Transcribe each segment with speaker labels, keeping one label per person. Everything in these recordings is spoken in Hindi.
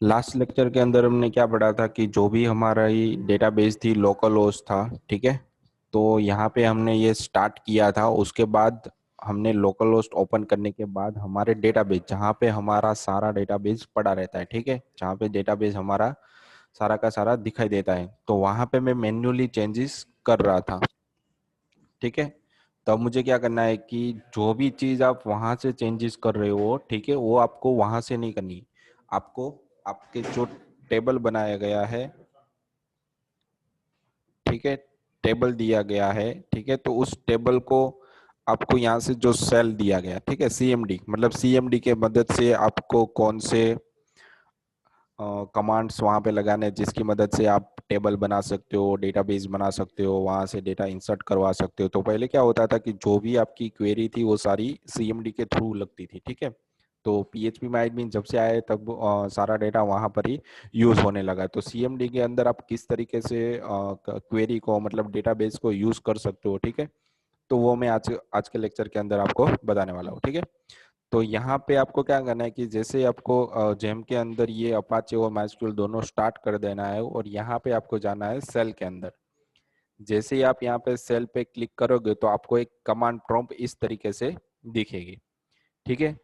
Speaker 1: लास्ट लेक्चर के अंदर हमने क्या पढ़ा था कि जो भी हमारा ये डेटाबेस थी लोकल होस्ट था, ठीक है। तो यहाँ पे हमने ये स्टार्ट किया था, उसके बाद हमने लोकल होस्ट ओपन करने के बाद हमारे डेटाबेस जहाँ पे हमारा सारा डेटाबेस पड़ा रहता है, ठीक है, जहाँ पे डेटाबेस हमारा सारा का सारा दिखाई देता है, तो वहाँ पे मैं मैन्युअली चेंजेस कर रहा था, ठीक है। तब मुझे क्या करना है कि जो भी चीज आप वहां से चेंजेस कर रहे हो, ठीक है, वो आपको वहां से नहीं करनी। आपको आपके जो टेबल बनाया गया है, ठीक है, टेबल दिया गया है, ठीक है, तो उस टेबल को आपको यहाँ से जो सेल दिया गया, ठीक है, सीएमडी, मतलब सीएमडी के मदद से आपको कौन से कमांड्स वहां पे लगाने हैं, जिसकी मदद से आप टेबल बना सकते हो, डेटाबेस बना सकते हो, वहां से डेटा इंसर्ट करवा सकते हो। तो पहले क्या होता था कि जो भी आपकी क्वेरी थी वो सारी सीएमडी के थ्रू लगती थी, ठीक है। तो पीएचपी में एडमिन जब से आए तब सारा डेटा वहां पर ही यूज होने लगा। तो सीएमडी के अंदर आप किस तरीके से क्वेरी को, मतलब डेटाबेस को यूज कर सकते हो, ठीक है, तो वो मैं आज आज के लेक्चर के अंदर आपको बताने वाला हूँ, ठीक है। तो यहाँ पे आपको क्या करना है कि जैसे आपको जेम के अंदर ये अपाचे और माइस्क्यूल दोनों स्टार्ट कर देना है, और यहाँ पे आपको जाना है सेल के अंदर। जैसे ही आप यहाँ पे सेल पे क्लिक करोगे तो आपको एक कमांड प्रॉम्प्ट इस तरीके से दिखेगी, ठीक है।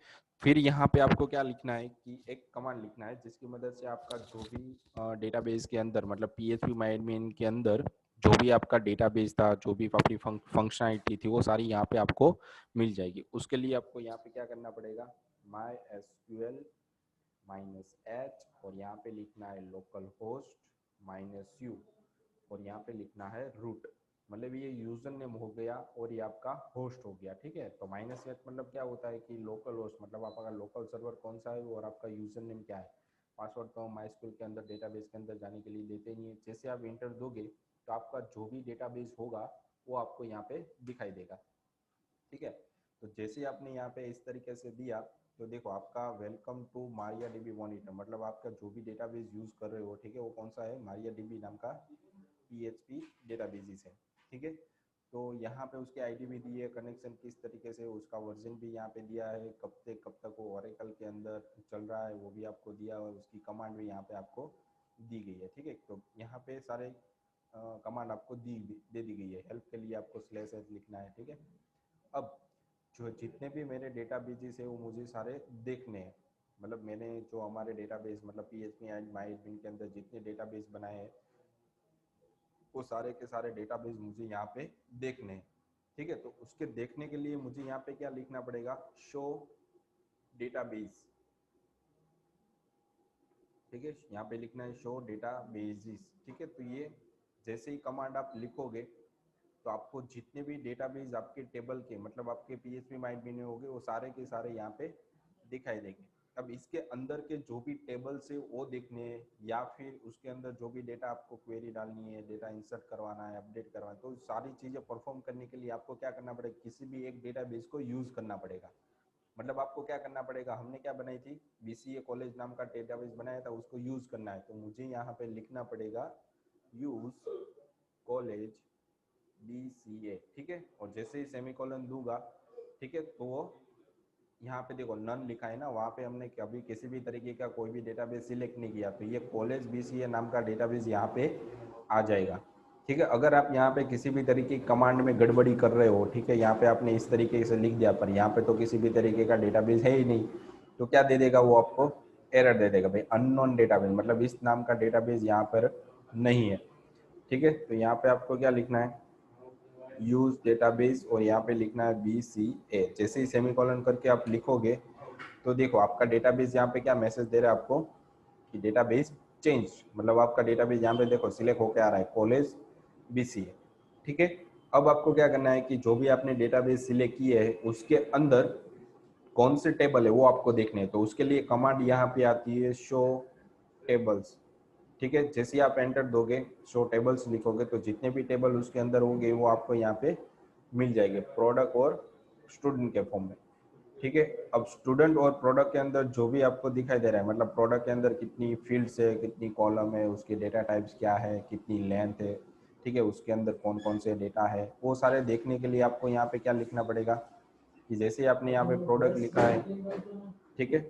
Speaker 1: फिर यहाँ पे आपको क्या लिखना है कि एक कमांड लिखना है जिसकी मदद से आपका जो भी डेटाबेस के अंदर, मतलब पीएचपी माई एडमिन के अंदर जो भी आपका डेटाबेस था, जो भी अपनी फंक्शनलिटी थी, वो सारी यहाँ पे आपको मिल जाएगी। उसके लिए आपको यहाँ पे क्या करना पड़ेगा, माई एसक्यूएल -h, और यहाँ पे लिखना है लोकल होस्ट -u, और यहाँ पे लिखना है रूट। मतलब ये यूजर नेम हो गया और ये आपका होस्ट हो गया, ठीक है। तो -h मतलब क्या होता है कि लोकल होस्ट, मतलब आपका लोकल सर्वर कौन सा है, और आपका यूजर नेम क्या है। पासवर्ड तो हम माइस्क्यूल के अंदर डेटाबेस के अंदर जाने के लिए देते नहीं है। जैसे आप इंटर दोगे तो आपका जो भी डेटाबेस होगा वो आपको यहाँ पे दिखाई देगा, ठीक है। तो जैसे ही आपने यहाँ पे इस तरीके से दिया, तो देखो आपका welcome to MariaDB monitor, मतलब आपका जो भी डेटाबेस यूज कर रहे हो, ठीक है, वो कौन सा है, मारिया डीबी नाम का पीएचपी डेटाबेस है, ठीक है। तो यहाँ पे उसकी आईडी भी दी है, कनेक्शन किस तरीके से, उसका वर्जन भी यहाँ पे दिया है, कब से कब तक वो ओरेकल के अंदर चल रहा है वो भी आपको दिया, और उसकी कमांड भी यहाँ पे आपको दी गई है, ठीक है। तो यहाँ पे सारे कमांड आपको दे दी गई है। हेल्प के लिए आपको /h लिखना है, ठीक है। अब जो जितने भी मेरे डेटाबेसेस है वो मुझे सारे देखने हैं, मतलब मैंने जो हमारे डेटाबेस, मतलब पीएचपी एंड माई एडमिन के अंदर जितने डेटाबेस बनाए हैं वो सारे के सारे डेटाबेस मुझे यहाँ पे देखने हैं, ठीक है। तो उसके देखने के लिए मुझे यहाँ पे क्या लिखना पड़ेगा, शो डेटाबेस, ठीक है, यहाँ पे लिखना है शो डेटाबेसेस, ठीक है। तो ये जैसे ही कमांड आप लिखोगे तो आपको जितने भी डेटाबेस आपके टेबल के, मतलब आपके पीएचपी माई एडमिन में होंगे, वो सारे के सारे यहाँ पे दिखाई देंगे। अब इसके अंदर के जो भी टेबल्स है वो देखने हैं, या फिर उसके अंदर जो भी डेटा आपको क्वेरी डालनी है, डेटा इंसर्ट करवाना है, अपडेट करवाना है, तो सारी चीजें परफॉर्म करने के लिए आपको क्या करना पड़ेगा, किसी भी एक डेटाबेस को यूज करना पड़ेगा। मतलब आपको क्या करना पड़ेगा, हमने क्या बनाई थी, बीसीए कॉलेज नाम का डेटाबेस बनाया था, उसको यूज करना है। तो मुझे यहाँ पे लिखना पड़ेगा यूज कॉलेज BCA, ठीक है। और जैसे ही सेमीकोलन दूंगा, ठीक है, तो वो यहाँ पे देखो नन लिखा है ना, वहाँ पे हमने कभी किसी भी तरीके का कोई भी डेटाबेस सिलेक्ट नहीं किया, तो ये कॉलेज BCA नाम का डेटाबेस यहाँ पे आ जाएगा, ठीक है। अगर आप यहाँ पे किसी भी तरीके की कमांड में गड़बड़ी कर रहे हो, ठीक है, यहाँ पे आपने इस तरीके से लिख दिया पर यहाँ पे तो किसी भी तरीके का डेटाबेस है ही नहीं, तो क्या दे देगा वो आपको, एरर दे देगा भाई, अननोन डेटाबेस, मतलब इस नाम का डेटाबेस यहाँ पर नहीं है, ठीक है। तो यहाँ पे आपको क्या लिखना है, यूज डेटाबेस, और यहाँ पे लिखना है BCA। जैसे ही सेमीकोलन करके आप लिखोगे तो देखो आपका डेटाबेस यहाँ पे क्या मैसेज दे रहा है आपको कि डेटाबेस चेंज, मतलब आपका डेटाबेस यहाँ पे देखो सिलेक्ट होकर आ रहा है कॉलेज BCA, ठीक है। अब आपको क्या करना है कि जो भी आपने डेटाबेस सिलेक्ट किए है उसके अंदर कौन से टेबल है वो आपको देखने हैं। तो उसके लिए कमांड यहाँ पे आती है शो टेबल्स, ठीक है। जैसे ही आप एंटर दोगे, शो टेबल्स लिखोगे, तो जितने भी टेबल उसके अंदर होंगे वो आपको यहाँ पे मिल जाएंगे, प्रोडक्ट और स्टूडेंट के फॉर्म में, ठीक है। अब स्टूडेंट और प्रोडक्ट के अंदर जो भी आपको दिखाई दे रहा है, मतलब प्रोडक्ट के अंदर कितनी फील्ड्स है, कितनी कॉलम है, उसके डेटा टाइप्स क्या है, कितनी लेंथ है, ठीक है, उसके अंदर कौन कौन से डेटा है, वो सारे देखने के लिए आपको यहाँ पे क्या लिखना पड़ेगा कि जैसे आपने यहाँ पे प्रोडक्ट लिखा है, ठीक है,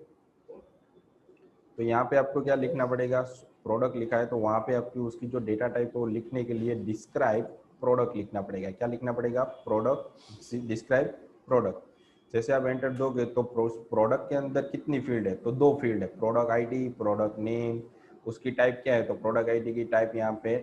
Speaker 1: तो यहाँ पे आपको क्या लिखना पड़ेगा, प्रोडक्ट लिखा है तो वहाँ पे आपकी उसकी जो डेटा टाइप है वो लिखने के लिए डिस्क्राइब प्रोडक्ट लिखना पड़ेगा। क्या लिखना पड़ेगा, प्रोडक्ट, डिस्क्राइब प्रोडक्ट। जैसे आप एंटर दोगे तो प्रोडक्ट के अंदर कितनी फील्ड है, तो 2 फील्ड है, प्रोडक्ट आईडी, प्रोडक्ट नेम। उसकी टाइप क्या है, तो प्रोडक्ट आईडी की टाइप यहाँ पे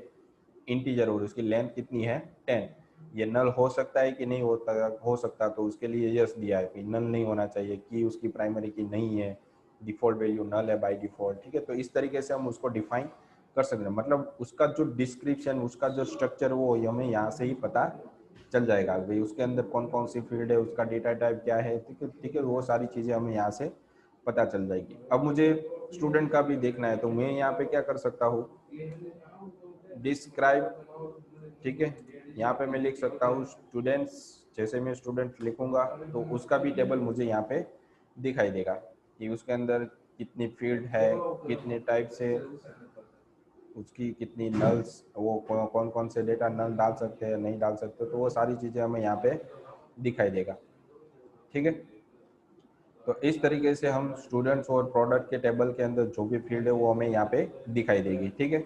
Speaker 1: इंटीजर और उसकी लेंथ कितनी है 10। ये नल हो सकता है कि नहीं होता, हो सकता, तो उसके लिए यस दिया है कि नल नहीं होना चाहिए, की उसकी प्राइमरी की नहीं है, डिफॉल्ट वैल्यू नल है बाय डिफॉल्ट। ठीक है, तो इस तरीके से हम उसको डिफाइन कर सकते हैं। मतलब उसका जो डिस्क्रिप्शन, उसका जो स्ट्रक्चर वो हमें यहाँ से ही पता चल जाएगा भाई, उसके अंदर कौन कौन सी फील्ड है, उसका डेटा टाइप क्या है। ठीक है, ठीक है, वो सारी चीज़ें हमें यहाँ से पता चल जाएगी। अब मुझे स्टूडेंट का भी देखना है, तो मैं यहाँ पे क्या कर सकता हूँ, डिस्क्राइब। ठीक है, यहाँ पे मैं लिख सकता हूँ स्टूडेंट्स। जैसे मैं स्टूडेंट लिखूंगा तो उसका भी टेबल मुझे यहाँ पे दिखाई देगा कि उसके अंदर कितनी फील्ड है, कितने टाइप से, उसकी कितनी नल्स, वो कौन कौन से डेटा नल डाल सकते हैं, नहीं डाल सकते, तो वो सारी चीज़ें हमें यहाँ पे दिखाई देगा। ठीक है, तो इस तरीके से हम स्टूडेंट्स और प्रोडक्ट के टेबल के अंदर जो भी फील्ड है वो हमें यहाँ पे दिखाई देगी। ठीक है,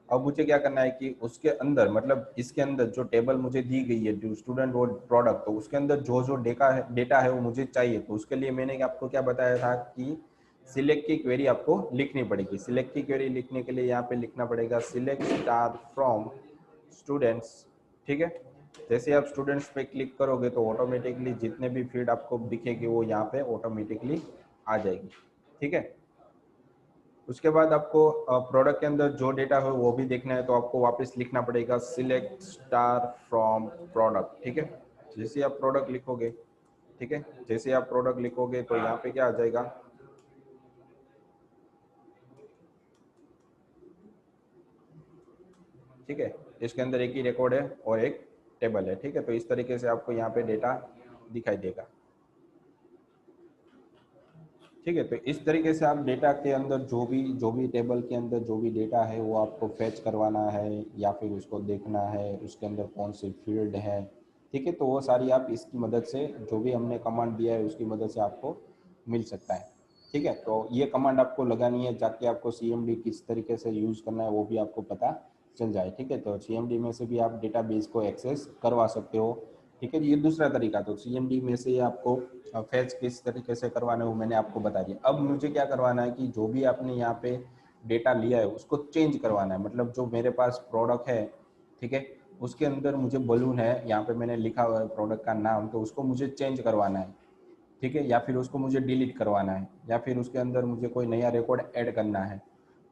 Speaker 1: अब मुझे क्या करना है कि उसके अंदर, मतलब इसके अंदर जो टेबल मुझे दी गई है जो स्टूडेंट और प्रोडक्ट, तो उसके अंदर जो जो डेटा है वो मुझे चाहिए। तो उसके लिए मैंने आपको क्या बताया था कि सिलेक्ट की क्वेरी आपको लिखनी पड़ेगी। सिलेक्ट की क्वेरी लिखने के लिए यहाँ पे लिखना पड़ेगा सिलेक्ट स्टार फ्रॉम स्टूडेंट्स। ठीक है, जैसे आप स्टूडेंट्स पे क्लिक करोगे तो ऑटोमेटिकली जितने भी फील्ड आपको दिखेगी वो यहाँ पे ऑटोमेटिकली आ जाएगी। ठीक है, उसके बाद आपको प्रोडक्ट के अंदर जो डेटा है वो भी देखना है, तो आपको वापस लिखना पड़ेगा सिलेक्ट स्टार फ्रॉम प्रोडक्ट। ठीक है, जैसे आप प्रोडक्ट लिखोगे, ठीक है, जैसे आप प्रोडक्ट लिखोगे तो यहाँ पे क्या आ जाएगा, ठीक है, इसके अंदर एक ही रिकॉर्ड है और एक टेबल है। ठीक है, तो इस तरीके से आपको यहाँ पे डेटा दिखाई देगा। ठीक है, तो इस तरीके से आप डेटा के अंदर जो भी टेबल के अंदर जो भी डेटा है वो आपको फैच करवाना है या फिर उसको देखना है, उसके अंदर कौन सी फील्ड है। ठीक है, तो वो सारी आप इसकी मदद से, जो भी हमने कमांड दिया है उसकी मदद से आपको मिल सकता है। ठीक है, तो ये कमांड आपको लगानी है, जाके आपको सीएमडी किस तरीके से यूज़ करना है वो भी आपको पता चल जाए। ठीक है, तो सीएमडी में से भी आप डेटाबेस को एक्सेस करवा सकते हो। ठीक है, ये दूसरा तरीका, तो सीएमडी में से आपको फैच किस तरीके से करवाना है वो मैंने आपको बता दिया। अब मुझे क्या करवाना है कि जो भी आपने यहाँ पे डेटा लिया है उसको चेंज करवाना है। मतलब जो मेरे पास प्रोडक्ट है, ठीक है, उसके अंदर मुझे बलून है, यहाँ पे मैंने लिखा हुआ है प्रोडक्ट का नाम, तो उसको मुझे चेंज करवाना है। ठीक है, या फिर उसको मुझे डिलीट करवाना है, या फिर उसके अंदर मुझे कोई नया रिकॉर्ड ऐड करना है,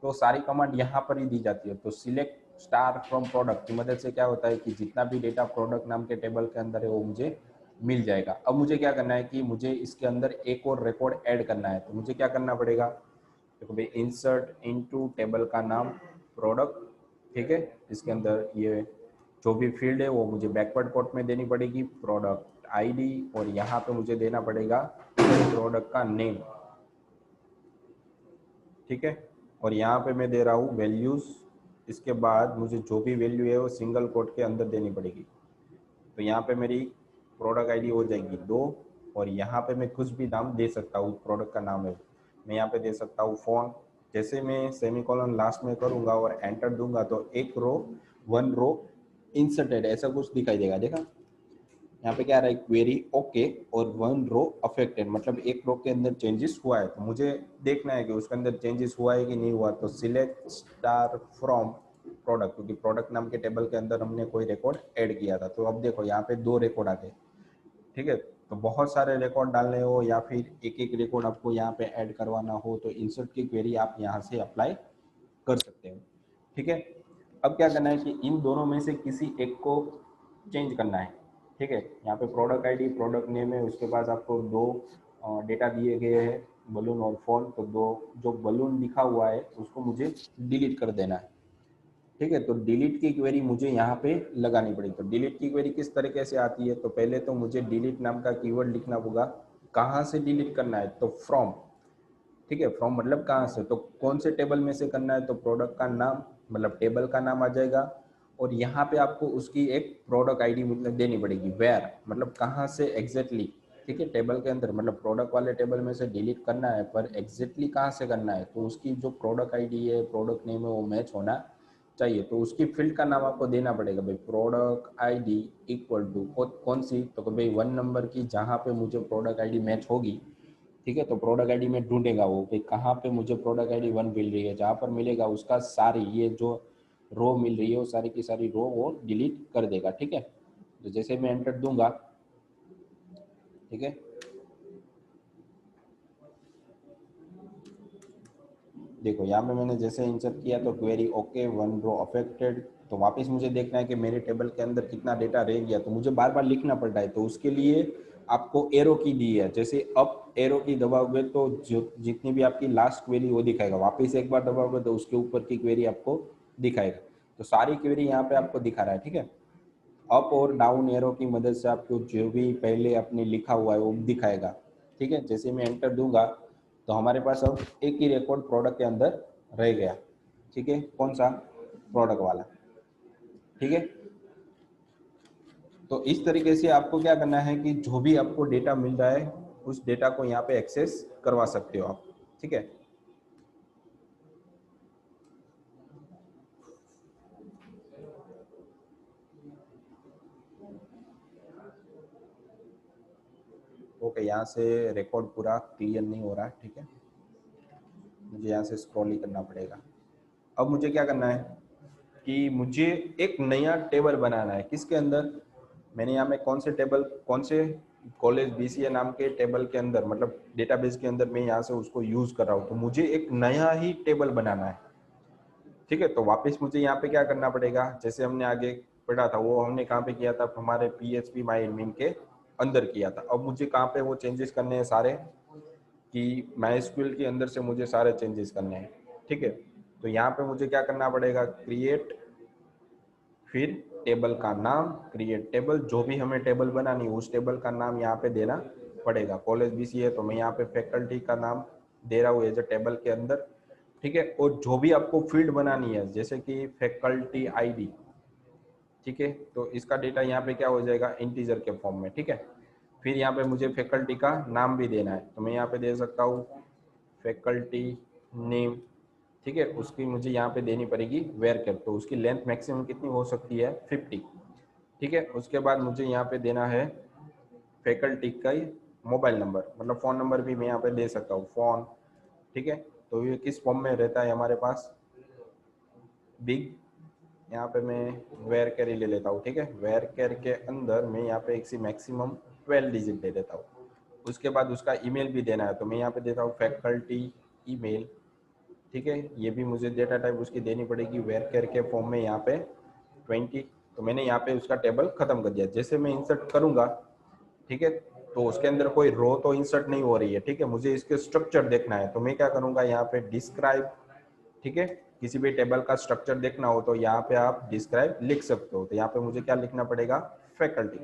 Speaker 1: तो सारी कमांड यहाँ पर ही दी जाती है। तो सिलेक्ट स्टार फ्रॉम प्रोडक्ट की मदद से क्या होता है कि जितना भी डेटा प्रोडक्ट नाम के टेबल के अंदर है वो मुझे मिल जाएगा। अब मुझे क्या करना है कि मुझे इसके अंदर एक और रिकॉर्ड ऐड करना है, तो मुझे क्या करना पड़ेगा, देखो भाई, इंसर्ट इनटू टेबल का नाम प्रोडक्ट। ठीक है, इसके अंदर ये जो भी फील्ड है वो मुझे बैकवर्ड कोट में देनी पड़ेगी, प्रोडक्ट आईडी, और यहाँ पे मुझे देना पड़ेगा प्रोडक्ट का नेम। ठीक है, और यहाँ पे मैं दे रहा हूँ वैल्यूज। इसके बाद मुझे जो भी वैल्यू है वो सिंगल कोट के अंदर देनी पड़ेगी। तो यहाँ पे मेरी प्रोडक्ट आईडी हो जाएगी 2, और यहाँ पे मैं कुछ भी नाम दे सकता हूँ, प्रोडक्ट का नाम है, मैं यहाँ पे दे सकता हूँ फोन। जैसे मैं सेमीकोलन लास्ट में करूँगा और एंटर दूंगा तो एक रो, 1 रो इंसर्टेड ऐसा कुछ दिखाई देगा। देखा, यहाँ पे क्या आ रहा है, क्वेरी ओके और 1 रो अफेक्टेड, मतलब एक रो के अंदर चेंजेस हुआ है। तो मुझे देखना है कि उसके अंदर चेंजेस हुआ है कि नहीं हुआ, तो सिलेक्ट स्टार फ्रॉम प्रोडक्ट, क्योंकि प्रोडक्ट नाम के टेबल के अंदर हमने कोई रिकॉर्ड ऐड किया था। तो अब देखो यहाँ पे 2 रिकॉर्ड आ गए। ठीक है, तो बहुत सारे रिकॉर्ड डालने हो या फिर एक एक रिकॉर्ड आपको यहाँ पे ऐड करवाना हो तो इंसर्ट की क्वेरी आप यहाँ से अप्लाई कर सकते हो। ठीक है, अब क्या करना है कि इन दोनों में से किसी एक को चेंज करना है। ठीक है, यहाँ पे प्रोडक्ट आईडी, प्रोडक्ट नेम है, उसके पास आपको 2 डेटा दिए गए हैं, बलून और फोन। तो 2 जो बलून लिखा हुआ है उसको मुझे डिलीट कर देना है। ठीक है, तो डिलीट की क्वेरी मुझे यहाँ पे लगानी पड़ेगी। तो डिलीट की क्वेरी किस तरीके से आती है, तो पहले तो मुझे डिलीट नाम का कीवर्ड लिखना होगा। कहाँ से डिलीट करना है, तो फ्रॉम। ठीक है, फ्रॉम मतलब कहाँ से, तो कौन से टेबल में से करना है, तो प्रोडक्ट का नाम, मतलब टेबल का नाम आ जाएगा। और यहाँ पे आपको उसकी एक प्रोडक्ट आईडी मतलब देनी पड़ेगी, वेयर मतलब कहाँ से एग्जैक्टली। ठीक है, टेबल के अंदर मतलब प्रोडक्ट वाले टेबल में से डिलीट करना है, पर एग्जैक्टली कहाँ से करना है, तो उसकी जो प्रोडक्ट आईडी है, प्रोडक्ट नेम है, वो मैच होना चाहिए। तो उसकी फील्ड का नाम आपको देना पड़ेगा भाई, प्रोडक्ट आईडी इक्वल टू कौन सी, तो भाई 1 नंबर की, जहाँ पे मुझे प्रोडक्ट आईडी मैच होगी। ठीक है, तो प्रोडक्ट आईडी में ढूंढेगा वो भाई कहाँ पे मुझे प्रोडक्ट आईडी 1 मिल रही है, जहाँ पर मिलेगा उसका सारी ये जो रो मिल रही है वो सारी की सारी रो वो डिलीट कर देगा। ठीक है, तो जैसे मैं एंटर दूंगा, ठीक है, देखो यहाँ पे मैंने जैसे इंसर्ट किया तो क्वेरी ओके 1 रो अफेक्टेड, तो वापस मुझे देखना है कि मेरे टेबल के अंदर कितना डेटा रह गया, तो मुझे बार बार लिखना पड़ता है। तो उसके लिए आपको एरो की दी है, जैसे अप एरो की दबाओगे तो जो जितनी भी आपकी लास्ट क्वेरी वो दिखाएगा, वापस एक बार दबाओगे तो उसके ऊपर की क्वेरी आपको दिखाएगा। तो सारी क्वेरी यहाँ पे आपको दिखा रहा है। ठीक है, अप और डाउन एरो की मदद से आपको जो भी पहले आपने लिखा हुआ है वो दिखाएगा। ठीक है, जैसे मैं एंटर दूंगा तो हमारे पास अब एक ही रिकॉर्ड प्रोडक्ट के अंदर रह गया। ठीक है, कौन सा, प्रोडक्ट वाला। ठीक है, तो इस तरीके से आपको क्या करना है कि जो भी आपको डेटा मिल रहा है उस डेटा को यहाँ पे एक्सेस करवा सकते हो आप। ठीक है, ओके, यहाँ से रिकॉर्ड पूरा क्लियर नहीं हो रहा है। ठीक है, मुझे यहाँ से स्क्रॉल ही करना पड़ेगा। अब मुझे क्या करना है कि मुझे एक नया टेबल बनाना है, किसके अंदर, मैंने यहाँ में कौन से टेबल, कौन से कॉलेज बीसीए नाम के टेबल के अंदर, मतलब डेटाबेस के अंदर मैं यहाँ से उसको यूज कर रहा हूँ, तो मुझे एक नया ही टेबल बनाना है। ठीक है, तो वापस मुझे यहाँ पे क्या करना पड़ेगा, जैसे हमने आगे पढ़ा था वो हमने कहाँ पे किया था, हमारे PHP माई एडमिन के अंदर किया था। अब मुझे कहाँ पे वो चेंजेस करने हैं सारे, कि MySQL के अंदर से मुझे सारे चेंजेस करने हैं। ठीक है, तो यहाँ पे मुझे क्या करना पड़ेगा, क्रिएट, फिर टेबल का नाम, क्रिएट टेबल, जो भी हमें टेबल बनानी है उस टेबल का नाम यहाँ पे देना पड़ेगा। कॉलेज बीसी है तो मैं यहाँ पे फैकल्टी का नाम दे रहा हूँ एज ए टेबल के अंदर। ठीक है, और जो भी आपको फील्ड बनानी है जैसे कि फैकल्टी आईडी, ठीक है, तो इसका डेटा यहाँ पे क्या हो जाएगा, इंटीजर के फॉर्म में। ठीक है, फिर यहाँ पे मुझे फैकल्टी का नाम भी देना है, तो मैं यहाँ पे दे सकता हूँ फैकल्टी नेम। ठीक है, उसकी मुझे यहाँ पे देनी पड़ेगी वेयर कैप, तो उसकी लेंथ मैक्सिमम कितनी हो सकती है, 50। ठीक है, उसके बाद मुझे यहाँ पे देना है फैकल्टी का मोबाइल नंबर, मतलब फ़ोन नंबर भी मैं यहाँ पे दे सकता हूँ, फ़ोन। ठीक है, तो ये किस फॉर्म में रहता है हमारे पास, बिग, यहाँ पे मैं वेयर कैर ही ले लेता हूँ। ठीक है, वेयर कैर के अंदर मैं यहाँ पे एक सी मैक्सिमम 12 डिजिट दे देता हूँ। उसके बाद उसका ईमेल भी देना है, तो मैं यहाँ पे देता हूँ फैकल्टी ईमेल। ठीक है, ये भी मुझे डेटा टाइप उसकी देनी पड़ेगी वेयर कैर के फॉर्म में यहाँ पे 20। तो मैंने यहाँ पे उसका टेबल खत्म कर दिया। जैसे मैं इंसर्ट करूंगा, ठीक है, तो उसके अंदर कोई रो तो इंसर्ट नहीं हो रही है। ठीक है, मुझे इसके स्ट्रक्चर देखना है, तो मैं क्या करूंगा, यहाँ पे डिस्क्राइब। ठीक है, किसी भी टेबल का स्ट्रक्चर देखना हो तो यहाँ पे आप डिस्क्राइब लिख सकते हो। तो यहाँ पे मुझे क्या लिखना पड़ेगा, फैकल्टी।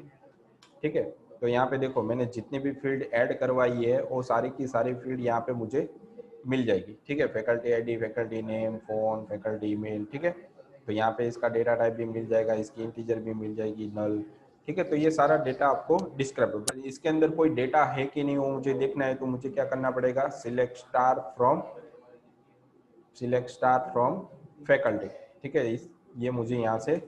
Speaker 1: ठीक है, तो यहाँ पे देखो मैंने जितनी भी फील्ड ऐड करवाई है वो सारी की सारी फील्ड यहाँ पे मुझे मिल जाएगी। ठीक है, faculty ID, faculty name, phone, faculty email. ठीक है, तो यहाँ पे इसका डेटा टाइप भी मिल जाएगा, इसकी इंटीजर भी मिल जाएगी, नल। ठीक है, तो ये सारा डेटा आपको डिस्क्राइब, इसके अंदर कोई डेटा है कि नहीं वो मुझे देखना है, तो मुझे क्या करना पड़ेगा, सिलेक्ट स्टार फ्रॉम फैकल्टी। ठीक है, ये मुझे यहाँ से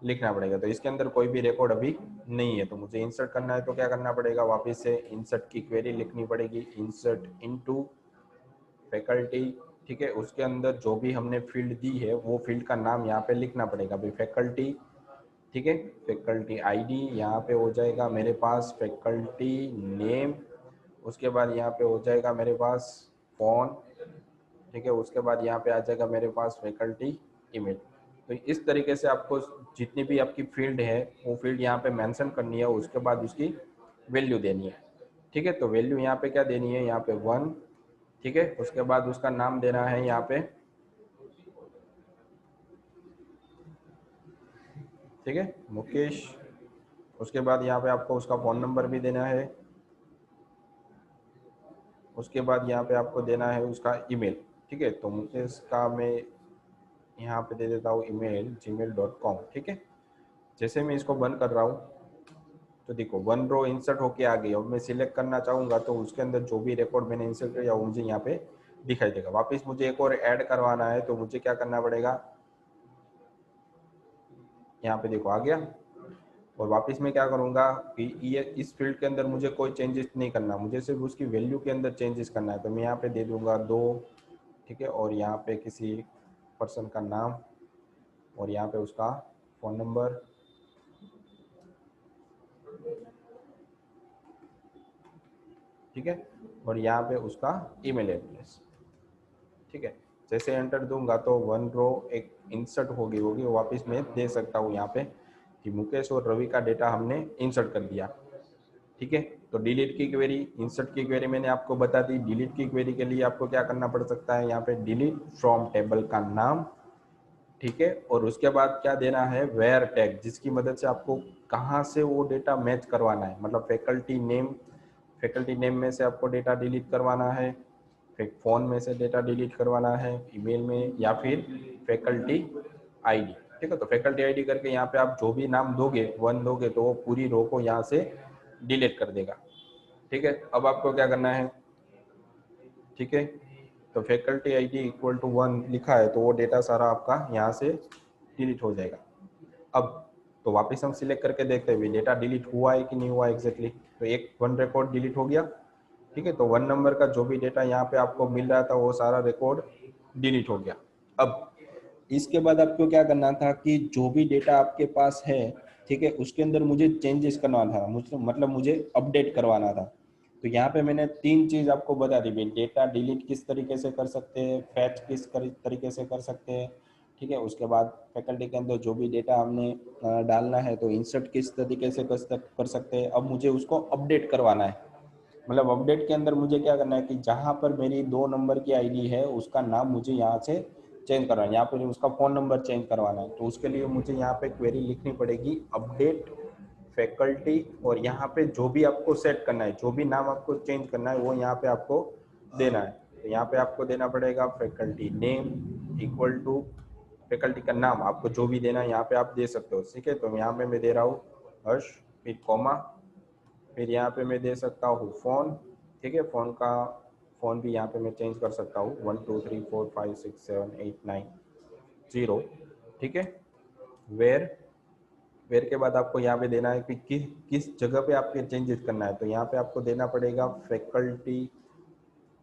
Speaker 1: लिखना पड़ेगा। तो इसके अंदर कोई भी रिकॉर्ड अभी नहीं है, तो मुझे इंसर्ट करना है, तो क्या करना पड़ेगा, वापस से इंसर्ट की क्वेरी लिखनी पड़ेगी, इंसर्ट इनटू फैकल्टी। ठीक है, उसके अंदर जो भी हमने फील्ड दी है वो फील्ड का नाम यहाँ पे लिखना पड़ेगा भाई, फैकल्टी। ठीक है, फैकल्टी आईडी यहाँ पे हो जाएगा मेरे पास, फैकल्टी नेम, उसके बाद यहाँ पे हो जाएगा मेरे पास फोन। ठीक है, उसके बाद यहाँ पे आ जाएगा मेरे पास फैकल्टी ईमेल। तो इस तरीके से आपको जितनी भी आपकी फील्ड है वो फील्ड यहाँ पे मेंशन करनी है, उसके बाद उसकी वैल्यू देनी है। ठीक है, तो वैल्यू यहाँ पे क्या देनी है, यहाँ पे 1। ठीक है, उसके बाद उसका नाम देना है यहाँ पे, ठीक है, मुकेश। उसके बाद यहाँ पे आपको उसका फ़ोन नंबर भी देना है, उसके बाद यहाँ पे आपको देना है उसका ईमेल। ठीक है, तो मुकेश का मैं यहाँ पे दे देता हूँ email gmail.com। ठीक है, जैसे मैं इसको बंद कर रहा हूँ तो देखो 1 रो इंसर्ट होके आ गई। अब मैं सिलेक्ट करना चाहूंगा तो उसके अंदर जो भी रिकॉर्ड मैंने इंसर्ट किया वो मुझे यहाँ पे दिखाई देगा। वापस मुझे एक और ऐड करवाना है तो मुझे क्या करना पड़ेगा, यहाँ पे देखो आ गया। और वापस मैं क्या करूंगा कि ये इस फील्ड के अंदर मुझे कोई चेंजेस नहीं करना, मुझे सिर्फ उसकी वैल्यू के अंदर चेंजेस करना है। तो मैं यहाँ पे दे दूंगा 2, ठीक है, और यहाँ पे किसी पर्सन का नाम और यहाँ पे उसका फ़ोन नंबर, ठीक है, और यहाँ पे उसका ईमेल एड्रेस, ठीक है। जैसे एंटर दूंगा तो 1 रो एक इंसर्ट होगी वापस मैं दे सकता हूँ यहाँ पे कि मुकेश और रवि का डेटा हमने इंसर्ट कर दिया, ठीक है। तो डिलीट की क्वेरी, इंसर्ट की क्वेरी मैंने आपको बता दी। डिलीट की क्वेरी के लिए आपको क्या करना पड़ सकता है, यहाँ पे डिलीट फ्रॉम टेबल का नाम, ठीक है, और उसके बाद क्या देना है, वेयर टैग, जिसकी मदद से आपको कहाँ से वो डेटा मैच करवाना है। मतलब फैकल्टी नेम में से आपको डेटा डिलीट करवाना है, फिर फोन में से डेटा डिलीट करवाना है, ईमेल में, या फिर फैकल्टी आईडी, ठीक है। तो फैकल्टी आईडी करके यहाँ पे आप जो भी नाम दोगे 1 दोगे तो वो पूरी रो को यहाँ से डिलीट कर देगा, ठीक है। अब आपको क्या करना है, ठीक है, तो फैकल्टी आईडी इक्वल टू 1 लिखा है तो वो डेटा सारा आपका यहाँ से डिलीट हो जाएगा। अब तो वापस हम सिलेक्ट करके देखते हैं डेटा डिलीट हुआ है कि नहीं हुआ एग्जैक्टली। तो एक 1 रिकॉर्ड डिलीट हो गया, ठीक है। तो 1 नंबर का जो भी डेटा यहाँ पे आपको मिल रहा था वो सारा रिकॉर्ड डिलीट हो गया। अब इसके बाद आपको क्या करना था कि जो भी डेटा आपके पास है, ठीक है, उसके अंदर मुझे चेंजेस करवाना था, मतलब मुझे अपडेट करवाना था। तो यहाँ पे मैंने 3 चीज आपको बता दी। डेटा डिलीट किस तरीके से कर सकते हैं, फैच किस तरीके से कर सकते हैं, ठीक है। उसके बाद फैकल्टी के अंदर जो भी डेटा हमने डालना है तो इंसर्ट किस तरीके से कर सकते हैं। अब मुझे उसको अपडेट करवाना है। मतलब अपडेट के अंदर मुझे क्या करना है कि जहाँ पर मेरी 2 नंबर की आईडी है उसका नाम मुझे यहाँ से चेंज करना है, यहाँ पर उसका फ़ोन नंबर चेंज करवाना है। तो उसके लिए मुझे यहाँ पे क्वेरी लिखनी पड़ेगी, अपडेट फैकल्टी, और यहाँ पे जो भी आपको सेट करना है, जो भी नाम आपको चेंज करना है वो यहाँ पे आपको देना है। तो यहाँ पे आपको देना पड़ेगा faculty name equal to faculty का नाम, आपको जो भी देना है यहाँ पे आप दे सकते हो, ठीक है। तो यहाँ पे मैं दे रहा हूँ हर्ष, फिर कॉमा, फिर यहाँ पे मैं दे सकता हूँ फ़ोन, ठीक है। फ़ोन भी यहाँ पे मैं चेंज कर सकता हूँ 1 2 3 4 5 6 7 8 9 0, ठीक है। वेयर वेयर के बाद आपको यहाँ पे देना है कि किस जगह पे आपके चेंजेस करना है। तो यहाँ पे आपको देना पड़ेगा फैकल्टी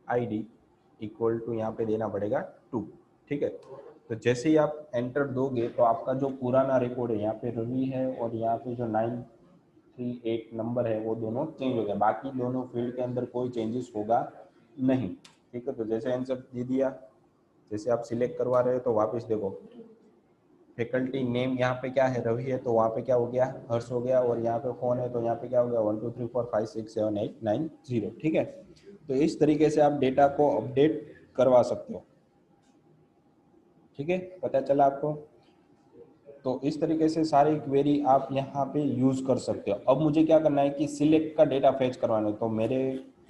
Speaker 1: आईडी इक्वल टू, यहाँ पे देना पड़ेगा 2, ठीक है। तो जैसे ही आप एंटर दोगे तो आपका जो पुराना रिकॉर्ड है, यहाँ पे रवि है और यहाँ पे जो 938 नंबर है वो दोनों चेंज हो गया। बाकी दोनों फील्ड के अंदर कोई चेंजेस होगा नहीं, ठीक है। तो जैसे आंसर दे दिया, जैसे आप सिलेक्ट करवा रहे हो तो वापस देखो फैकल्टी नेम यहाँ पे क्या है, रवि है, तो वहाँ पे क्या हो गया, हर्ष हो गया, और यहाँ पे फोन है तो यहाँ पे क्या हो गया 1 2 3 4 5 6 7 8 9 0, ठीक है। तो इस तरीके से आप डेटा को अपडेट करवा सकते हो, ठीक है, पता चला आपको। तो इस तरीके से सारी क्वेरी आप यहाँ पे यूज कर सकते हो। अब मुझे क्या करना है कि सिलेक्ट का डेटा फेच करवाना है। तो मेरे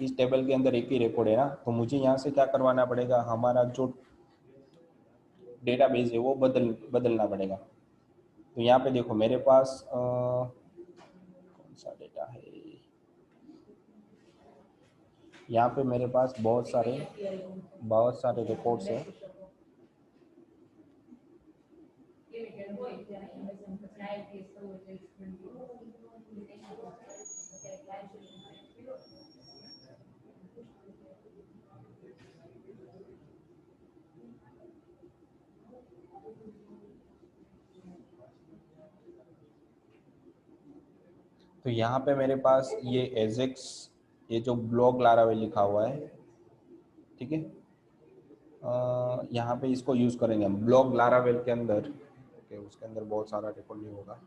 Speaker 1: इस टेबल के अंदर एक ही रिकॉर्ड है ना, तो मुझे यहाँ से क्या करवाना पड़ेगा, हमारा जो डेटाबेस है वो बदलना पड़ेगा। तो यहाँ पे देखो मेरे पास कौन सा डेटा है, यहाँ पे मेरे पास बहुत सारे रिकॉर्ड्स हैं। तो यहाँ पे मेरे पास ये एजेक्स, ये जो ब्लॉग लारावेल लिखा हुआ है, ठीक है, यहाँ पे इसको यूज करेंगे हम ब्लॉग लारावेल के अंदर, ओके, उसके अंदर बहुत सारा रिकॉर्ड नहीं होगा।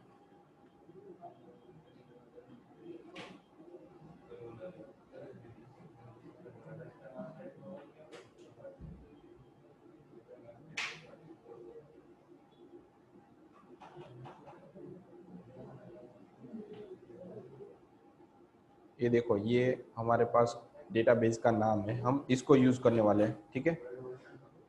Speaker 1: ये देखो ये हमारे पास डेटाबेस का नाम है, हम इसको यूज करने वाले हैं, ठीक है।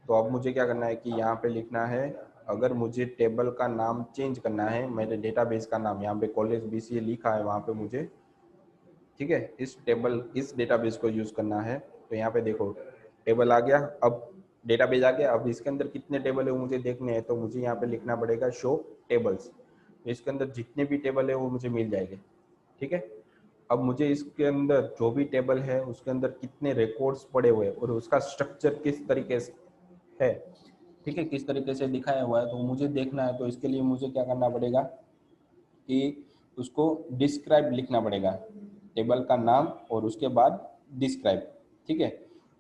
Speaker 1: तो अब मुझे क्या करना है कि यहाँ पे लिखना है, अगर मुझे टेबल का नाम चेंज करना है, मेरे डेटाबेस का नाम यहाँ पे कॉलेज BCA लिखा है, वहाँ पे मुझे ठीक है, इस डेटाबेस को यूज करना है। तो यहाँ पे देखो टेबल आ गया, अब डेटाबेस आ गया। अब इसके अंदर कितने टेबल है वो मुझे देखने हैं, तो मुझे यहाँ पे लिखना पड़ेगा शो टेबल्स। इसके अंदर जितने भी टेबल है वो मुझे मिल जाएंगे। ठीक है, अब मुझे इसके अंदर जो भी टेबल है उसके अंदर कितने रिकॉर्ड्स पड़े हुए हैं और उसका स्ट्रक्चर किस तरीके से है, ठीक है, किस तरीके से दिखाया हुआ है, तो मुझे देखना है। तो इसके लिए मुझे क्या करना पड़ेगा कि उसको डिस्क्राइब लिखना पड़ेगा, टेबल का नाम और उसके बाद डिस्क्राइब। ठीक है,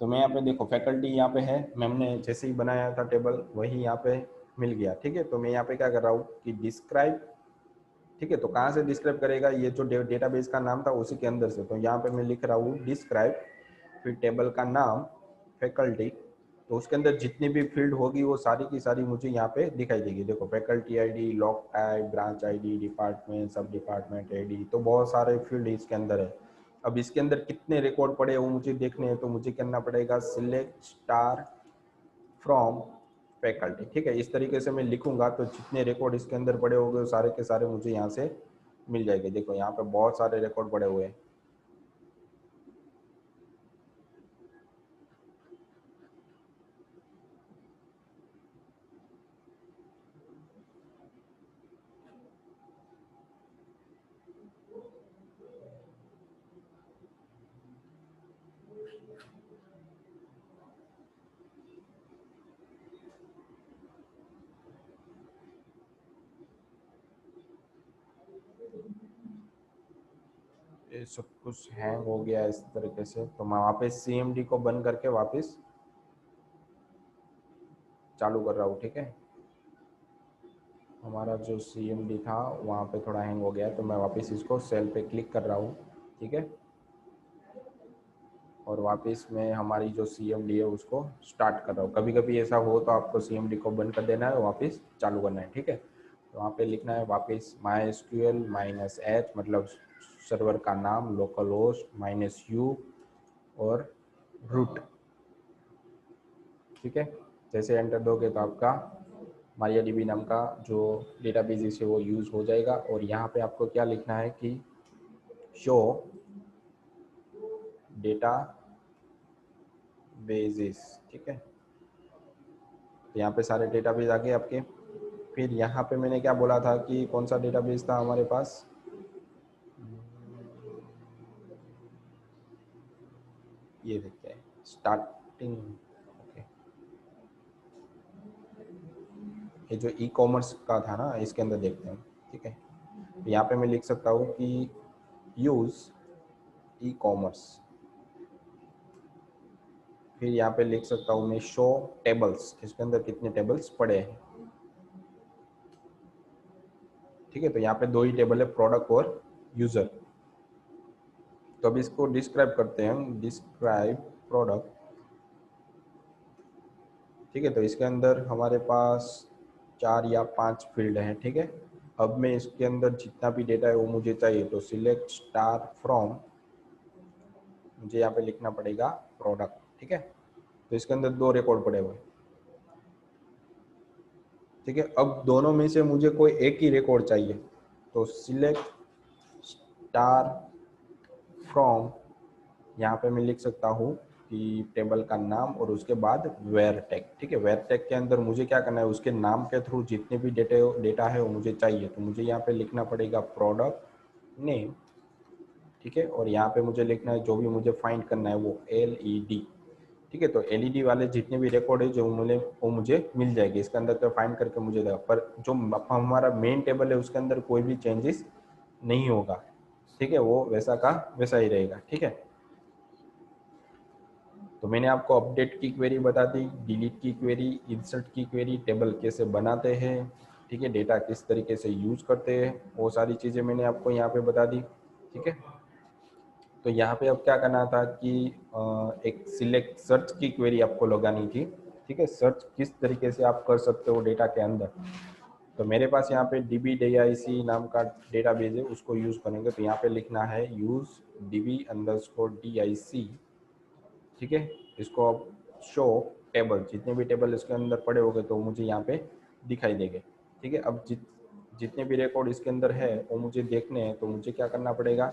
Speaker 1: तो मैं यहाँ पे देखो फैकल्टी यहाँ पे है, मैम ने जैसे ही बनाया था टेबल वही यहाँ पे मिल गया। ठीक है, तो मैं यहाँ पे क्या कर रहा हूँ कि डिस्क्राइब। ठीक है, तो कहाँ से डिस्क्राइब करेगा, ये जो डेटाबेस का नाम था उसी के अंदर से। तो यहाँ पे मैं लिख रहा हूँ डिस्क्राइब, फिर टेबल का नाम फैकल्टी, तो उसके अंदर जितनी भी फील्ड होगी वो सारी की सारी मुझे यहाँ पे दिखाई देगी। देखो faculty ID, log type, branch ID, department, सब डिपार्टमेंट आईडी, तो बहुत सारे फील्ड इसके अंदर है। अब इसके अंदर कितने रिकॉर्ड पड़े वो मुझे देखने हैं, तो मुझे करना पड़ेगा सिलेक्ट स्टार फ्रॉम फैकल्टी। ठीक है, इस तरीके से मैं लिखूंगा तो जितने रिकॉर्ड इसके अंदर पड़े होंगे सारे के सारे मुझे यहाँ से मिल जाएंगे। देखो यहाँ पे बहुत सारे रिकॉर्ड पड़े हुए हैं। ये सब कुछ हैंग हो गया इस तरीके से, तो मैं वापस CMD को बंद करके वापस चालू कर रहा हूँ। ठीक है, हमारा जो CMD था वहाँ पे थोड़ा हैंग हो गया है, तो मैं वापस इसको सेल पे क्लिक कर रहा हूँ। ठीक है, और वापस मैं हमारी जो CMD है उसको स्टार्ट कर रहा हूँ। कभी कभी ऐसा हो तो आपको CMD को बंद कर देना है और वापस चालू करना है। ठीक है, तो वहाँ पे लिखना है वापस MySQL -h, मतलब सर्वर का नाम, लोकल होस्ट -u और रूट। ठीक है, जैसे एंटर दोगे तो आपका MariaDB नाम का जो डेटाबेस है वो यूज़ हो जाएगा। और यहाँ पे आपको क्या लिखना है कि शो डेटा बेसिस। ठीक है, तो यहाँ पे सारे डेटाबेस आ गए आपके। फिर यहाँ पे मैंने क्या बोला था कि कौन सा डेटाबेस था हमारे पास, ये देखते हैं स्टार्टिंग। ओके, ये जो E-कॉमर्स का था ना इसके अंदर देखते हैं। ठीक है, तो यहाँ पे मैं लिख सकता हूँ कि यूज़ E-कॉमर्स, फिर यहाँ पे लिख सकता हूँ मैं शो टेबल्स, इसके अंदर कितने टेबल्स पड़े हैं। ठीक है, तो यहाँ पे दो ही टेबल है, प्रोडक्ट और यूजर। तो अब इसको डिस्क्राइब करते हैं, डिस्क्राइब प्रोडक्ट। ठीक है, तो इसके अंदर हमारे पास 4 या 5 फील्ड हैं। ठीक है, अब मैं इसके अंदर जितना भी डेटा है वो मुझे चाहिए, तो सिलेक्ट स्टार फ्रॉम, मुझे यहाँ पे लिखना पड़ेगा प्रोडक्ट। ठीक है, तो इसके अंदर 2 रिकॉर्ड पड़े हुए। ठीक है, अब दोनों में से मुझे कोई एक ही रिकॉर्ड चाहिए, तो सिलेक्ट स्टार फ्रॉम, यहाँ पे मैं लिख सकता हूँ कि टेबल का नाम और उसके बाद वेयर टैग। ठीक है, वेयर टैग के अंदर मुझे क्या करना है, उसके नाम के थ्रू जितने भी डेटा है वो मुझे चाहिए, तो मुझे यहाँ पे लिखना पड़ेगा प्रोडक्ट नेम। ठीक है, और यहाँ पे मुझे लिखना है जो भी मुझे फाइंड करना है वो LED। ठीक है, तो LED वाले जितने भी रिकॉर्ड है जो मुझे मिल जाएगी इसके अंदर, तो फाइंड करके मुझे देगा। पर जो हमारा मेन टेबल है उसके अंदर कोई भी चेंजेस नहीं होगा। ठीक है, वो वैसा का वैसा ही रहेगा। ठीक है, तो मैंने आपको अपडेट की क्वेरी बता दी, डिलीट की क्वेरी, इंसर्ट की क्वेरी, टेबल कैसे बनाते हैं, ठीक है, डेटा किस तरीके से यूज करते हैं, वो सारी चीज़ें मैंने आपको यहाँ पे बता दी। ठीक है, तो यहाँ पे अब क्या करना था कि एक सिलेक्ट सर्च की क्वेरी आपको लगानी थी। ठीक है, सर्च किस तरीके से आप कर सकते हो डेटा के अंदर, तो मेरे पास यहाँ पे DB-DIC नाम का डेटाबेस है, उसको यूज़ करेंगे। तो यहाँ पे लिखना है यूज़ DB_DIC। ठीक है, इसको अब शो टेबल, जितने भी टेबल इसके अंदर पड़े होंगे तो मुझे यहाँ पे दिखाई देंगे। ठीक है, अब जितने भी रिकॉर्ड इसके अंदर है वो मुझे देखने हैं, तो मुझे क्या करना पड़ेगा,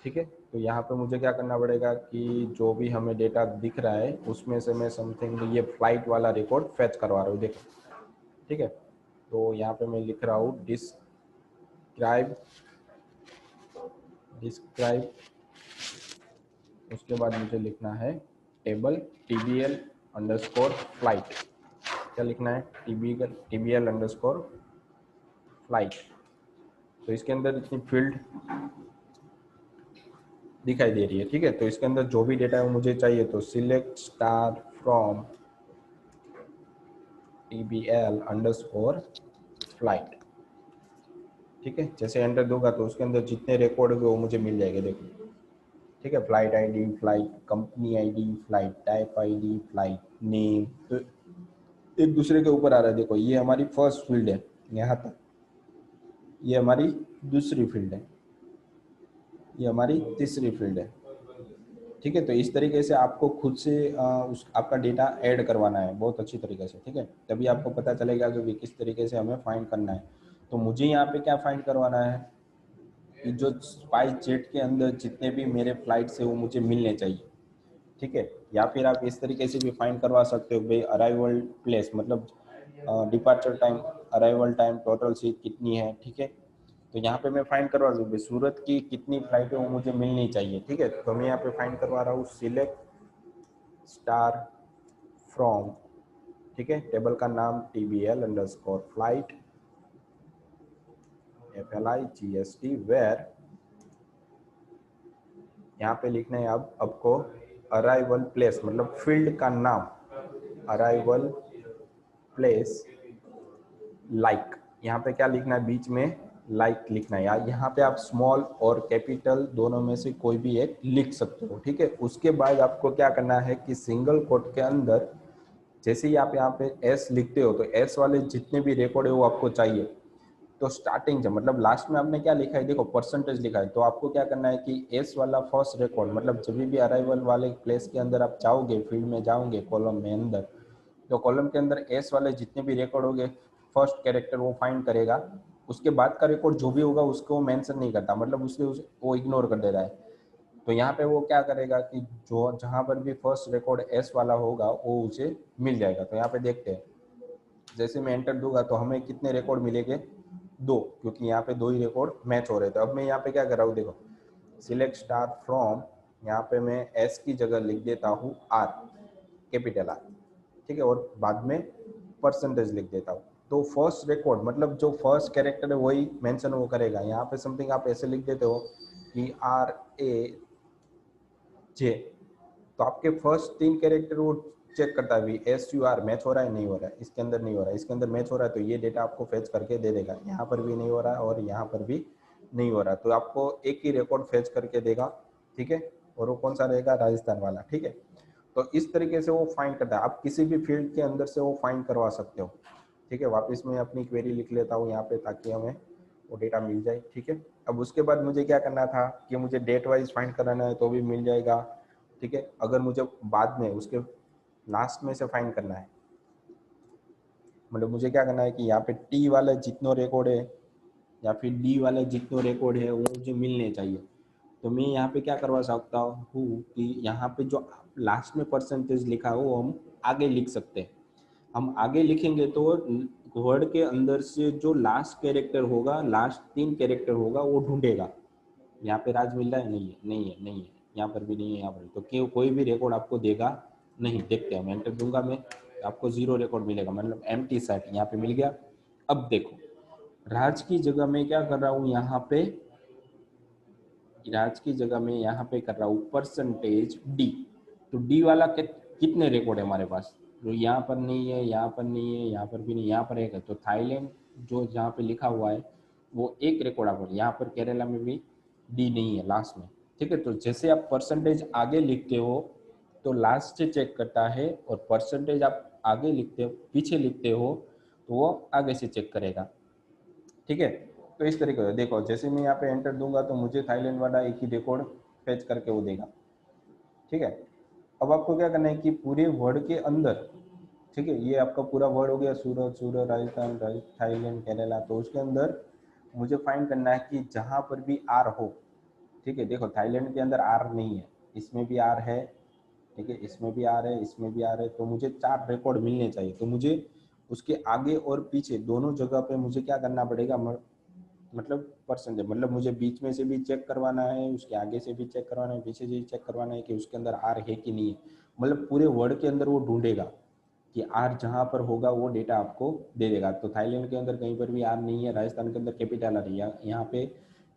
Speaker 1: ठीक है। तो यहाँ पे मुझे क्या करना पड़ेगा कि जो भी हमें डेटा दिख रहा है उसमें से मैं समथिंग ये फ्लाइट वाला रिकॉर्ड फेच करवा रहा हूँ, देखो। ठीक है, तो यहाँ पे मैं लिख रहा हूँ डिस्क्राइब, उसके बाद मुझे लिखना है टेबल टीबीएल अंडरस्कोर फ्लाइट। क्या लिखना है? टीबीएल अंडरस्कोर फ्लाइट। तो इसके अंदर इतनी फील्ड दिखाई दे रही है। ठीक है, तो इसके अंदर जो भी डेटा है मुझे चाहिए, तो select star from TBL underscore flight. ठीक है, जैसे एंटर दूंगा तो उसके अंदर जितने रिकॉर्ड होंगे वो मुझे मिल जाएंगे, देखो। ठीक है, flight ID, flight company ID, flight type ID, flight name, तो एक दूसरे के ऊपर आ रहा है। देखो, ये हमारी फर्स्ट फील्ड है यहाँ तक, ये हमारी दूसरी फील्ड है, ये हमारी तीसरी फील्ड है। ठीक है, तो इस तरीके से आपको खुद से उस आपका डेटा ऐड करवाना है बहुत अच्छी तरीके से। ठीक है, तभी आपको पता चलेगा कि किस तरीके से हमें फाइंड करना है। तो मुझे यहाँ पे क्या फाइंड करवाना है कि जो स्पाइस जेट के अंदर जितने भी मेरे फ्लाइट्स है वो मुझे मिलने चाहिए। ठीक है, या फिर आप इस तरीके से भी फाइंड करवा सकते हो भाई, अराइवल प्लेस मतलब departure time, arrival time, total seat कितनी है। ठीक है, तो यहाँ पे मैं फाइंड करवा दूँ भाई सूरत की कितनी फ्लाइट है वो मुझे मिलनी चाहिए। ठीक है, तो मैं यहाँ पे फाइंड करवा रहा हूँ सिलेक्ट स्टार फ्रॉम, ठीक है, टेबल का नाम टीबीएल अंडरस्कोर फ्लाइट, FLIGST, वेयर यहाँ पे लिखना है अब आपको अराइवल प्लेस मतलब फील्ड का नाम, अराइवल प्लेस लाइक। यहाँ पे क्या लिखना है बीच में? लाइक लिखना है यार। यहाँ पे आप स्मॉल और कैपिटल दोनों में से कोई भी एक लिख सकते हो। ठीक है, उसके बाद आपको क्या करना है कि सिंगल कोट के अंदर जैसे ही आप यहाँ पे एस लिखते हो तो एस वाले जितने भी रिकॉर्ड है वो आपको चाहिए। तो स्टार्टिंग से मतलब लास्ट में आपने क्या लिखा है, देखो परसेंटेज लिखा है, तो आपको क्या करना है कि एस वाला फर्स्ट रिकॉर्ड मतलब जब भी अराइवल वाले प्लेस के अंदर आप जाओगे, फील्ड में जाओगे, कॉलम में अंदर, तो कॉलम के अंदर एस वाले जितने भी रिकॉर्ड होंगे फर्स्ट कैरेक्टर वो फाइंड करेगा। उसके बाद का रिकॉर्ड जो भी होगा उसको वो मेंशन नहीं करता, मतलब वो इग्नोर कर देता है। तो यहाँ पे वो क्या करेगा कि जो जहाँ पर भी फर्स्ट रिकॉर्ड एस वाला होगा वो उसे मिल जाएगा। तो यहाँ पे देखते हैं, जैसे मैं एंटर दूंगा तो हमें कितने रिकॉर्ड मिलेंगे? 2, क्योंकि यहाँ पे 2 ही रिकॉर्ड मैच हो रहे थे। अब मैं यहाँ पे क्या कर रहा हूँ, देखो सिलेक्ट स्टार फ्रॉम, यहाँ पे मैं एस की जगह लिख देता हूँ आर, कैपिटल आर। ठीक है, और बाद में परसेंटेज लिख देता हूँ। तो फर्स्ट रिकॉर्ड मतलब जो फर्स्ट कैरेक्टर है वही मेंशन वो करेगा। यहाँ पे समथिंग आप ऐसे लिख देते हो कि RAJ, तो आपके फर्स्ट 3 कैरेक्टर वो चेक करता है SUR मैच हो रहा है नहीं हो रहा है, इसके अंदर नहीं हो रहा है, इसके अंदर मैच हो रहा है, तो ये डेटा आपको फेच करके दे देगा। यहाँ पर भी नहीं हो रहा है और यहाँ पर भी नहीं हो रहा है, तो आपको एक ही रिकॉर्ड फेच करके देगा। ठीक है, और वो कौन सा रहेगा? राजस्थान वाला। ठीक है, तो इस तरीके से वो फाइंड करता है। आप किसी भी फील्ड के अंदर से वो फाइंड करवा सकते हो। ठीक है, वापस मैं अपनी क्वेरी लिख लेता हूँ यहाँ पे ताकि हमें वो डेटा मिल जाए। ठीक है, अब उसके बाद मुझे क्या करना था कि मुझे डेट वाइज फाइंड कराना है तो भी मिल जाएगा। ठीक है, अगर मुझे बाद में उसके लास्ट में से फाइंड करना है, मतलब मुझे क्या करना है कि यहाँ पे टी वाले जितने रिकॉर्ड है या फिर डी वाले जितने रिकॉर्ड है वो मुझे मिलने चाहिए। तो मैं यहाँ पे क्या करवा सकता हूँ कि यहाँ पे जो लास्ट में परसेंटेज लिखा हो वो हम आगे लिख सकते हैं। हम आगे लिखेंगे तो वर्ड के अंदर से जो लास्ट कैरेक्टर होगा, लास्ट 3 कैरेक्टर होगा वो ढूंढेगा। यहाँ पे राज मिल रहा है? नहीं है, नहीं है, नहीं है, यहाँ पर भी नहीं है, यहाँ पर तो क्यों कोई भी रिकॉर्ड आपको देगा नहीं। देखते हैं, मैं एंटर दूंगा, मैं आपको 0 रिकॉर्ड मिलेगा, मतलब एम्प्टी सेट यहाँ पे मिल गया। अब देखो राज की जगह मैं क्या कर रहा हूँ, यहाँ पे राज की जगह मैं यहाँ पे कर रहा हूँ परसेंटेज डी। तो डी वाला कितने रिकॉर्ड है हमारे पास? तो यहाँ पर नहीं है, यहाँ पर नहीं है, यहाँ पर भी नहीं, यहाँ पर एक है। तो थाईलैंड जो जहाँ पे लिखा हुआ है वो एक रिकॉर्ड आपको, यहाँ पर केरला में भी डी नहीं है लास्ट में। ठीक है, तो जैसे आप परसेंटेज आगे लिखते हो तो लास्ट से चेक करता है, और परसेंटेज आप आगे लिखते हो पीछे लिखते हो तो वो आगे से चेक करेगा। ठीक है, तो इस तरीके से देखो, जैसे मैं यहाँ पे एंटर दूंगा तो मुझे थाईलैंड वाला एक ही रिकॉर्ड फेच करके वो देगा। ठीक है, अब आपको क्या करना है कि पूरे वर्ड के अंदर, ठीक है, ये आपका पूरा वर्ड हो गया सूरत, राजस्थान, थाईलैंड, केरला, तो उसके अंदर मुझे फाइंड करना है कि जहाँ पर भी आर हो, ठीक है, देखो थाईलैंड के अंदर आर नहीं है, इसमें भी आर है, ठीक है, इसमें भी आर है, इसमें भी आर है, तो मुझे 4 रिकॉर्ड मिलने चाहिए। तो मुझे उसके आगे और पीछे दोनों जगह पे मुझे क्या करना पड़ेगा, मतलब परसेंटेज, मतलब मुझे बीच में से भी चेक करवाना है, उसके आगे से भी चेक करवाना है, पीछे से भी चेक करवाना है कि उसके अंदर आर है कि नहीं है। मतलब पूरे वर्ड के अंदर वो ढूंढेगा कि आर जहाँ पर होगा वो डेटा आपको दे देगा। तो थाईलैंड के अंदर कहीं पर भी आर नहीं है, राजस्थान के अंदर कैपिटल आर है, यहाँ पे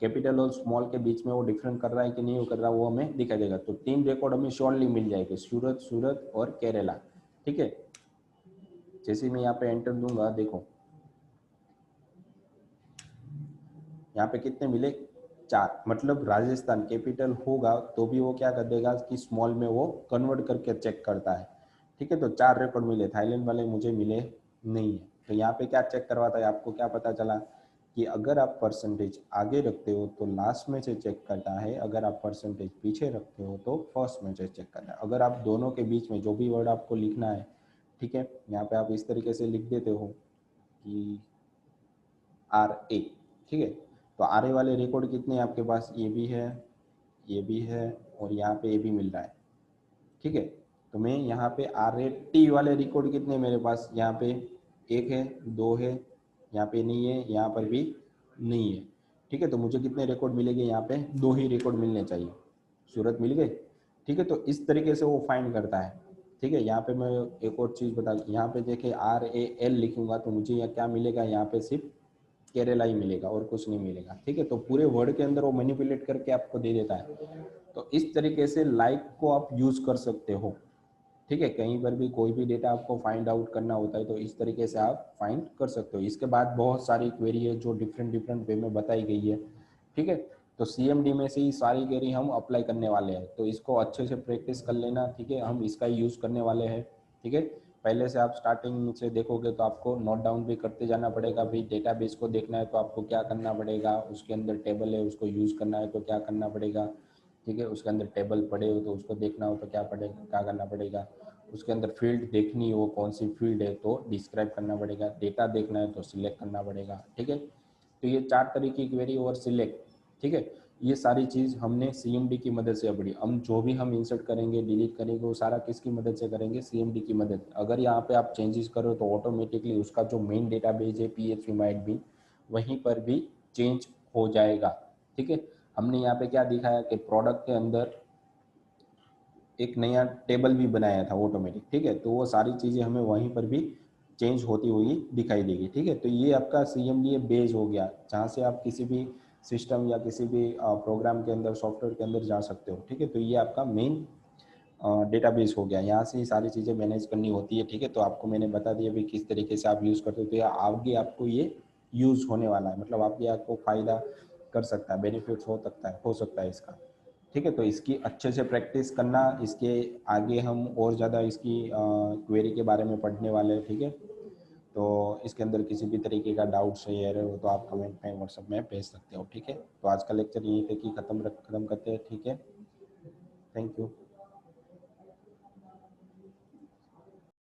Speaker 1: कैपिटल और स्मॉल के बीच में वो डिफरेंट कर रहा है कि नहीं वो कर रहा है, वो हमें दिखाई देगा। तो 3 रिकॉर्ड हमें श्योरली मिल जाएंगे, सूरत, सूरत और केरला। ठीक है, जैसे मैं यहाँ पे एंटर दूंगा, देखो यहाँ पे कितने मिले, 4। मतलब राजस्थान कैपिटल होगा तो भी वो क्या कर देगा कि स्मॉल में वो कन्वर्ट करके चेक करता है। ठीक है, तो 4 रिकॉर्ड मिले, थाईलैंड वाले मुझे मिले नहीं है। तो यहाँ पे क्या चेक करवाता है, आपको क्या पता चला कि अगर आप परसेंटेज आगे रखते हो तो लास्ट में से चेक करता है, अगर आप परसेंटेज पीछे रखते हो तो फर्स्ट में से चेक करता है। अगर आप दोनों के बीच में जो भी वर्ड आपको लिखना है, ठीक है, यहाँ पे आप इस तरीके से लिख देते हो कि आर ए, ठीक है, तो आर ए वाले रिकॉर्ड कितने हैं आपके पास, ये भी है, ये भी है, और यहाँ पे ये भी मिल रहा है। ठीक है, तो मैं यहाँ पे आर ए टी वाले रिकॉर्ड कितने मेरे पास, यहाँ पे 1 है, 2 है, यहाँ पे नहीं है, यहाँ पर भी नहीं है। ठीक है, तो मुझे कितने रिकॉर्ड मिलेंगे, यहाँ पे 2 ही रिकॉर्ड मिलने चाहिए। सूरत मिल गए। ठीक है, तो इस तरीके से वो फाइंड करता है। ठीक है, यहाँ पे मैं एक और चीज़ बता, यहाँ पे देखे आर ए एल लिखूंगा तो मुझे यहाँ क्या मिलेगा, यहाँ पे सिर्फ केरला ही मिलेगा और कुछ नहीं मिलेगा। ठीक है, तो पूरे वर्ड के अंदर वो मैनिपुलेट करके आपको दे देता है। तो इस तरीके से लाइक को आप यूज कर सकते हो। ठीक है, कहीं पर भी कोई भी डेटा आपको फाइंड आउट करना होता है तो इस तरीके से आप फाइंड कर सकते हो। इसके बाद बहुत सारी क्वेरी है जो डिफरेंट डिफरेंट वे में बताई गई है। ठीक है, तो सीएमडी में से ही सारी क्वेरी हम अप्लाई करने वाले हैं, तो इसको अच्छे से प्रैक्टिस कर लेना। ठीक है, हम इसका यूज करने वाले हैं। ठीक है, पहले से आप स्टार्टिंग से देखोगे तो आपको नोट डाउन भी करते जाना पड़ेगा। भाई डेटाबेस को देखना है तो आपको क्या करना पड़ेगा, उसके अंदर टेबल है उसको यूज करना है तो क्या करना पड़ेगा। ठीक है, उसके अंदर टेबल पड़े हो तो उसको देखना हो तो क्या पड़ेगा, क्या करना पड़ेगा। उसके अंदर फील्ड देखनी हो कौन सी फील्ड है तो डिस्क्राइब करना पड़ेगा। डेटा देखना है तो सिलेक्ट करना पड़ेगा। ठीक है, तो ये 4 तरीके की क्वेरी और सिलेक्ट। ठीक है, ये सारी चीज़ हमने सीएमडी की मदद से पढ़ी। हम जो भी हम इंसर्ट करेंगे डिलीट करेंगे वो सारा किसकी मदद से करेंगे, सीएमडी की मदद। अगर यहाँ पे आप चेंजेस करो तो ऑटोमेटिकली उसका जो मेन डेटाबेस है पीएचपी माइट भी वहीं पर भी चेंज हो जाएगा। ठीक है, हमने यहाँ पे क्या दिखाया कि प्रोडक्ट के अंदर एक नया टेबल भी बनाया था ऑटोमेटिक। ठीक है, तो वो सारी चीज़ें हमें वहीं पर भी चेंज होती हुई दिखाई देगी। ठीक है, तो ये आपका सीएमडी बेस हो गया जहाँ से आप किसी भी सिस्टम या किसी भी प्रोग्राम के अंदर सॉफ्टवेयर के अंदर जा सकते हो। ठीक है, तो ये आपका मेन डेटाबेस हो गया, यहाँ से ही सारी चीज़ें मैनेज करनी होती है। ठीक है, तो आपको मैंने बता दिया भी किस तरीके से आप यूज़ करते हो, तो या आगे आपको ये यूज़ होने वाला है, मतलब आगे आपको फ़ायदा कर सकता है, बेनिफिट्स हो सकता है इसका। ठीक है, तो इसकी अच्छे से प्रैक्टिस करना। इसके आगे हम और ज़्यादा इसकी क्वेरी के बारे में पढ़ने वाले हैं। ठीक है, तो इसके अंदर किसी भी तरीके का डाउट्स है एरर हो तो आप कमेंट में व्हाट्सएप में भेज सकते हो। ठीक है, तो आज का लेक्चर यहीं पे खत्म करते हैं। ठीक है, थैंक यू।